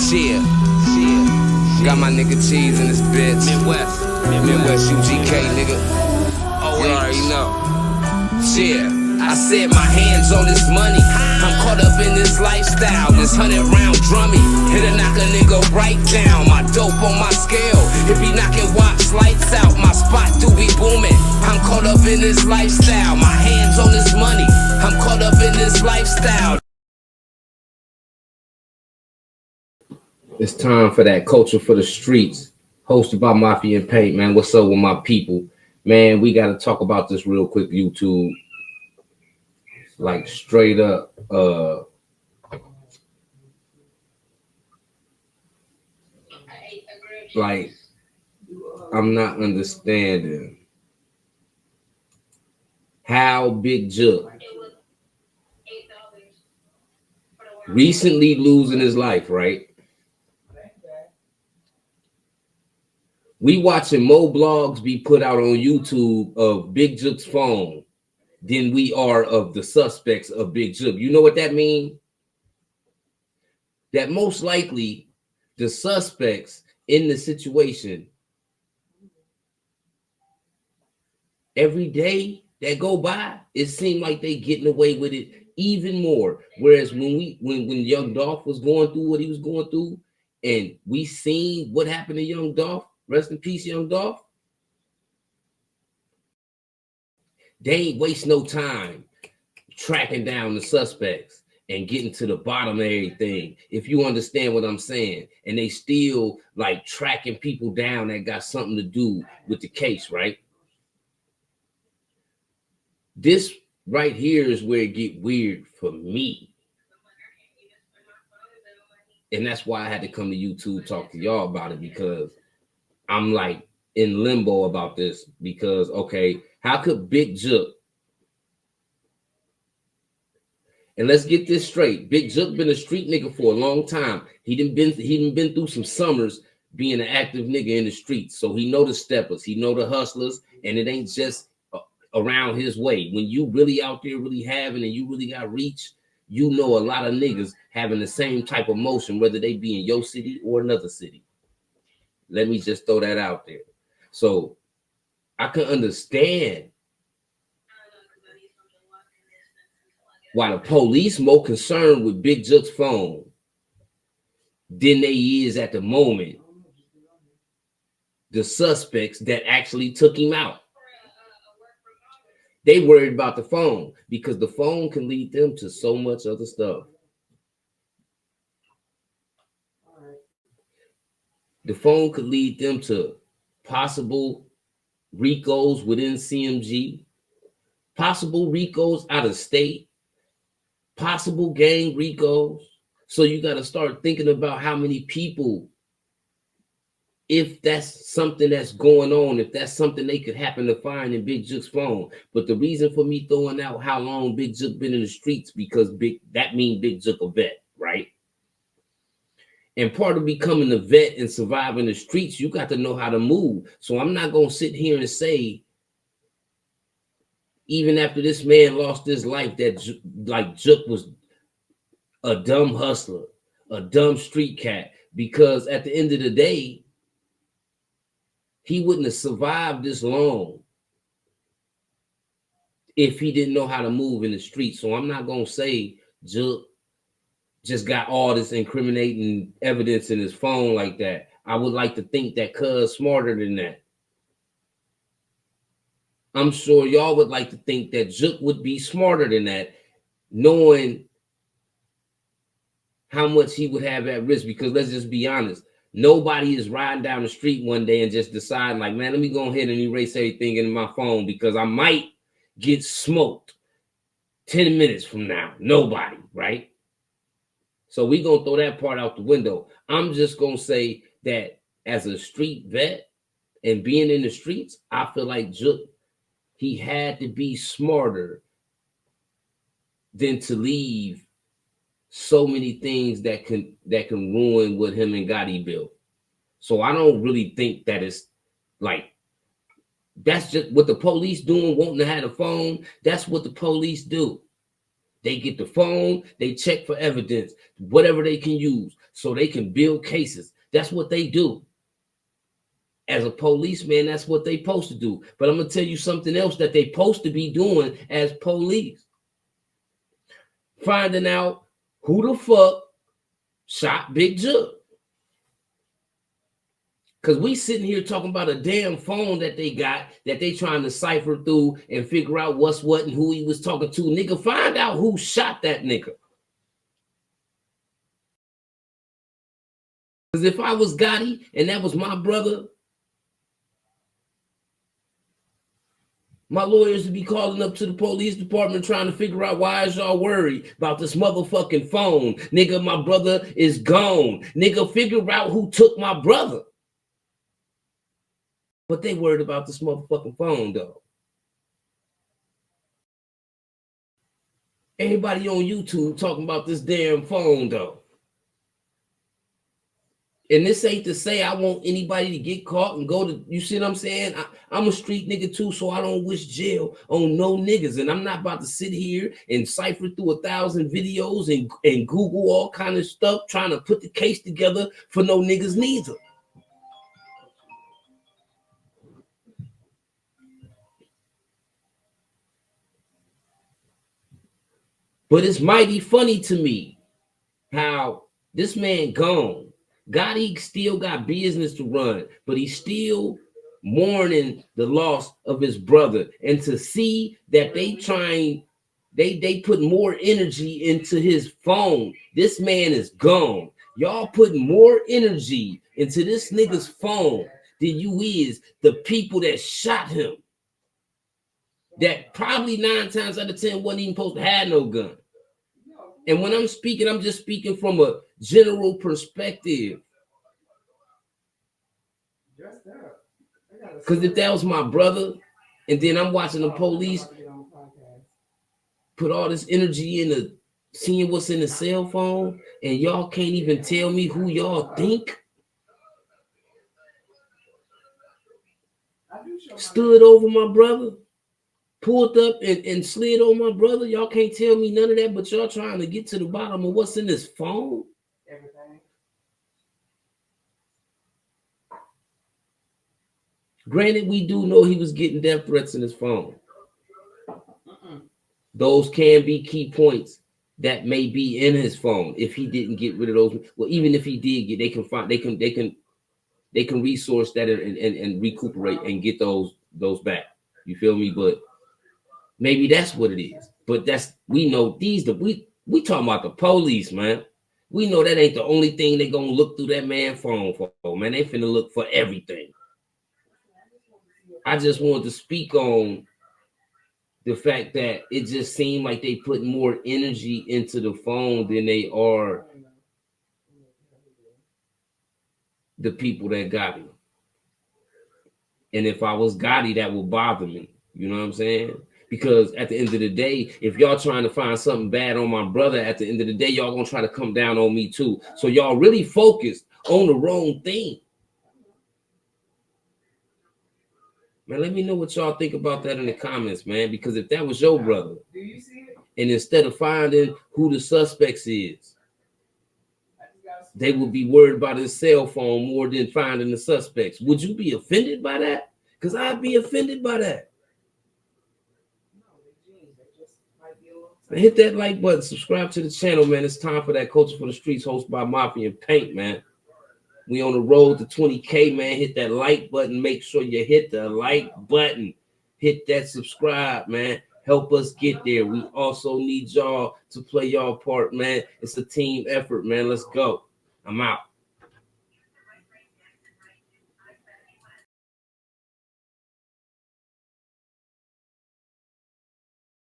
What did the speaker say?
Shit. Got my nigga Cheese in this bitch. Midwest UGK, nigga. You already know. Shit. I said my hands on this money. I'm caught up in this lifestyle. This 100-round drummy. It'll knock a nigga right down. My dope on my scale. It be knocking watch lights out. My spot do be booming. I'm caught up in this lifestyle. My hands on this money. I'm caught up in this lifestyle. It's time for that culture for the streets. Hosted by Mafia and Paint, man. What's up with my people? Man, we got to talk about this real quick, YouTube. Like straight up, like I'm not understanding how Big Jook recently losing his life, right? We watching more blogs be put out on YouTube of Big Jook's phone than we are of the suspects of Big Jook. You know what that means? That most likely the suspects in the situation, every day that go by, it seemed like they getting away with it even more. Whereas when Young Dolph was going through what he was going through, and we seen what happened to Young Dolph, rest in peace, Young Dolph. They ain't waste no time tracking down the suspects and getting to the bottom of everything, if you understand what I'm saying. And they still like tracking people down that got something to do with the case, right? This right here is where it get weird for me. And that's why I had to come to YouTube talk to y'all about it, because I'm like in limbo about this. Because, okay, how could Big Jook, and let's get this straight, Big Jook been a street nigga for a long time. He done been through some summers being an active nigga in the streets. So he know the steppers, he know the hustlers, and it ain't just around his way. When you really out there really having and you really got reach, you know a lot of niggas having the same type of motion, whether they be in your city or another city. Let me just throw that out there. So I can understand why the police more concerned with Big Jook's phone than they is at the moment the suspects that actually took him out. They worried about the phone because the phone can lead them to so much other stuff. The phone could lead them to possible RICOs within CMG, possible RICOs out of state, possible gang RICOs. So you got to start thinking about how many people, if that's something that's going on, if that's something they could happen to find in Big Jook's phone. But the reason for me throwing out how long Big Jook been in the streets, because that means Big Jook a vet, right? And part of becoming a vet and surviving the streets, you got to know how to move. So I'm not going to sit here and say, even after this man lost his life, that like Jook was a dumb hustler, a dumb street cat, because at the end of the day, he wouldn't have survived this long if he didn't know how to move in the street. So I'm not going to say Jook just got all this incriminating evidence in his phone like that. I would like to think that Cuz smarter than that. I'm sure y'all would like to think that Jook would be smarter than that, knowing how much he would have at risk. Because let's just be honest, nobody is riding down the street one day and just deciding like, man, let me go ahead and erase everything in my phone because I might get smoked 10 minutes from now. Nobody, right? So we gonna throw that part out the window. I'm just gonna say that as a street vet and being in the streets, I feel like Jook, he had to be smarter than to leave so many things that can ruin what him and Gotti built. So I don't really think that it's like, that's just what the police doing, wanting to have a phone. That's what the police do. They get the phone, they check for evidence, whatever they can use. so they can build cases. That's what they do. As a policeman, that's what they supposed to do. But I'm going to tell you something else that they supposed to be doing as police. Finding out who the fuck shot Big Jook. Because we sitting here talking about a damn phone that they got, that they trying to cipher through and figure out what's what and who he was talking to. Nigga, find out who shot that nigga. Because if I was Gotti and that was my brother, my lawyers would be calling up to the police department trying to figure out why is y'all worried about this motherfucking phone. Nigga, my brother is gone. Nigga, figure out who took my brother. But they worried about this motherfucking phone, though. Everybody on YouTube talking about this damn phone, though. And this ain't to say I want anybody to get caught and go to, you see what I'm saying? I'm a street nigga too, so I don't wish jail on no niggas. And I'm not about to sit here and cipher through 1,000 videos and Google all kind of stuff trying to put the case together for no niggas neither. But it's mighty funny to me how this man gone. Gotti still got business to run, but he's still mourning the loss of his brother. And to see that they put more energy into his phone. This man is gone. Y'all putting more energy into this nigga's phone than you is the people that shot him. That probably 9 times out of 10 wasn't even supposed to have no gun. And when I'm speaking, I'm just speaking from a general perspective. Because if that was my brother, and then I'm watching the police put all this energy into seeing what's in the cell phone, and y'all can't even tell me who y'all think stood over my brother, pulled up and slid on my brother. Y'all can't tell me none of that, but y'all trying to get to the bottom of what's in this phone. Everything. Granted, we do know he was getting death threats in his phone. Those can be key points that may be in his phone if he didn't get rid of those. Well, even if he did get, they can resource that and recuperate and get those back. You feel me? But maybe that's what it is. But we know we talking about the police, man. We know that ain't the only thing they gonna look through that man's phone for, man. They finna look for everything. I just wanted to speak on the fact that it just seemed like they put more energy into the phone than they are the people that got him. And if I was Gotti, that would bother me. You know what I'm saying? Because at the end of the day, if y'all trying to find something bad on my brother, at the end of the day, y'all gonna try to come down on me too. So y'all really focused on the wrong thing. Man, let me know what y'all think about that in the comments, man. Because if that was your brother, do you see it? And instead of finding who the suspects is, they would be worried about his cell phone more than finding the suspects. Would you be offended by that? Because I'd be offended by that. Man, hit that like button, subscribe to the channel, man. It's time for that Culture for the Streets, hosted by Mafia and Paint, man. We on the road to 20K, man. Hit that like button. Make sure you hit the like button. Hit that subscribe, man. Help us get there. We also need y'all to play y'all part, man. It's a team effort, man. Let's go. I'm out.